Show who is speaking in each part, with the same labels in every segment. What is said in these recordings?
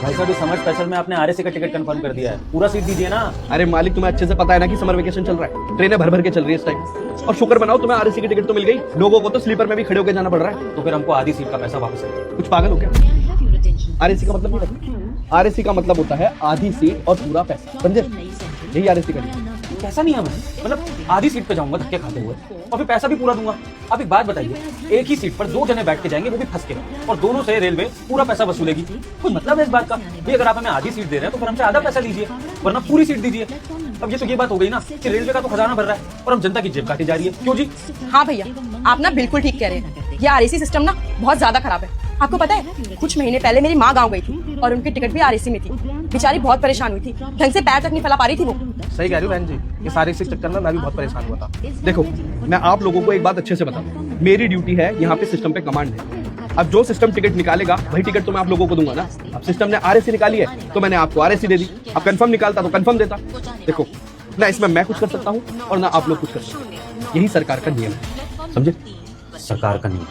Speaker 1: भाई साहब इस समर स्पेशल में आपने आरएसी का टिकट कंफर्म कर दिया है, पूरा सीट दीजिए ना।
Speaker 2: अरे मालिक, तुम्हें अच्छे से पता है ना कि समर वेकेशन चल रहा है, ट्रेनें भर भर के चल रही है इस टाइम। और शुक्र बनाओ तुम्हें आरएसी की टिकट तो मिल गई, लोगों को तो स्लीपर में भी खड़े होकर जाना पड़ रहा है।
Speaker 1: तो फिर हमको आधी सीट का पैसा वापस करिए।
Speaker 2: कुछ पागल हो क्या? आरएसी का मतलब नहीं पता? आरएसी का मतलब होता है आधी सीट और पूरा पैसा, समझे? यही आरएसी का नियम।
Speaker 1: कैसा नियम है? मतलब आधी सीट पे जाऊंगा धक्के खाते हुए और फिर पैसा भी पूरा दूंगा। आप एक बात बताइए, एक ही सीट पर दो जने बैठ के जाएंगे, वो भी फंस के, और दोनों से रेलवे पूरा पैसा वसूलेगी। कोई मतलब है इस बात का? भाई अगर आप हमें आधी सीट दे रहे हैं तो फिर हमसे आधा पैसा लीजिए, वरना पूरी सीट दीजिए। अब ये तो ये बात हो गई ना कि रेलवे का तो खजाना भर रहा है और हम जनता की जेब काटी जा रही है। क्यों जी?
Speaker 3: हाँ भैया, आप ना बिल्कुल ठीक कह रहे हैं। ये आरएसी सिस्टम ना बहुत ज्यादा खराब है। आपको पता है, कुछ महीने पहले मेरी माँ गाँव गई थी और उनकी टिकट भी आरएसी में थी। बेचारी बहुत परेशान हुई थी, ढंग से पैर तक नहीं फैला पा रही थी वो।
Speaker 2: सही कह रही हो बहन जी, ये सारे इस चक्कर में मैं भी बहुत परेशान हुआ था। देखो, मैं आप लोगों को एक बात अच्छे से बता दूं, मेरी ड्यूटी है यहाँ पे सिस्टम पे कमांड है। अब जो सिस्टम टिकट निकालेगा वही टिकट तो मैं आप लोगों को दूंगा ना। अब सिस्टम ने आरएसी निकाली है तो मैंने आपको आरएसी दे दी। अब कंफर्म निकालता तो कंफर्म देता। देखो, ना इसमें मैं कुछ कर सकता हूँ और ना आप लोग कुछ कर सकते हैं। यही सरकार का नियम है, समझे?
Speaker 1: सरकार का नियम?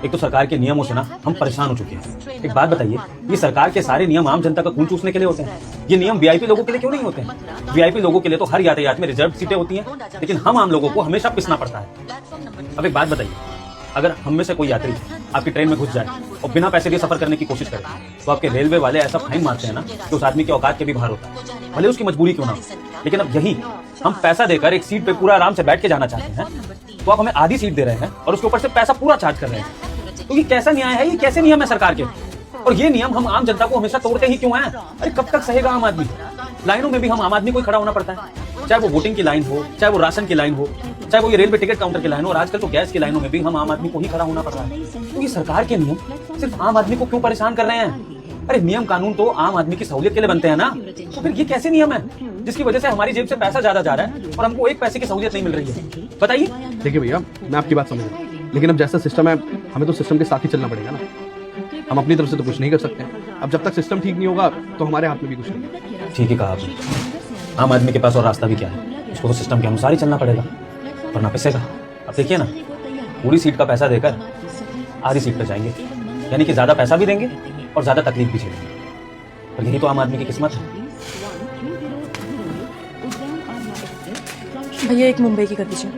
Speaker 1: एक तो सरकार के नियमों से ना हम परेशान हो चुके हैं। एक बात बताइए, ये सरकार के सारे नियम आम जनता का खून चूसने के लिए होते हैं? ये नियम वीआईपी लोगों के लिए क्यों नहीं होते हैं? वीआईपी लोगों के लिए तो हर यातायात में रिजर्व सीटें होती हैं, लेकिन हम आम लोगों को हमेशा पिसना पड़ता है। अब एक बात बताइए, अगर हम में से कोई यात्री आपकी ट्रेन में घुस जाए और बिना पैसे दिए सफर करने की कोशिश करे, तो आपके रेलवे वाले ऐसा फाइन मारते हैं ना कि उस आदमी के औकात के भी बाहर होता है, भले उसकी मजबूरी क्यों ना हो। लेकिन अब यही हम पैसा देकर एक सीट पे पूरा आराम से बैठ के जाना चाहते हैं, तो आप हमें आधी सीट दे रहे हैं और उसके ऊपर से पैसा पूरा चार्ज कर रहे हैं। तो ये कैसा न्याय है? ये कैसे नियम है सरकार के? और ये नियम हम आम जनता को हमेशा तोड़ते ही क्यों हैं? अरे कब तक सहेगा आम आदमी? लाइनों में भी हम आम आदमी को ही खड़ा होना पड़ता है, चाहे वो वोटिंग की लाइन हो, चाहे वो राशन की लाइन हो, चाहे वो ये रेलवे टिकट काउंटर की लाइन हो, और आजकल तो गैस की लाइनों में भी हम आम आदमी को ही खड़ा होना पड़ रहा है। तो ये सरकार के नियम सिर्फ आम आदमी को क्यों परेशान कर रहे हैं? अरे नियम कानून तो आम आदमी की सहूलियत के लिए बनते हैं ना। तो फिर ये कैसे नियम है जिसकी वजह से हमारी जेब से पैसा ज्यादा जा रहा है और हमको एक पैसे की सहूलियत नहीं मिल रही है? बताइए।
Speaker 2: देखिए भैया, मैं आपकी बात समझ रहा हूँ, लेकिन अब जैसा सिस्टम है हमें तो सिस्टम के साथ ही चलना पड़ेगा ना। हम अपनी तरफ से तो कुछ नहीं कर सकते हैं। अब जब तक सिस्टम ठीक नहीं होगा तो हमारे हाथ में भी कुछ नहीं है।
Speaker 1: ठीक है कहा आपने। आम आदमी के पास और रास्ता भी क्या है? उसको तो सिस्टम के अनुसार ही चलना पड़ेगा, वरना पिसेगा। अब देखिए ना, पूरी सीट का पैसा देकर आधी सीट पर जाएंगे, यानी कि ज्यादा पैसा भी देंगे और ज्यादा तकलीफ भी झेलेंगे। और यही तो आम आदमी की किस्मत है।
Speaker 3: भैया एक मुंबई की कर दीजिए।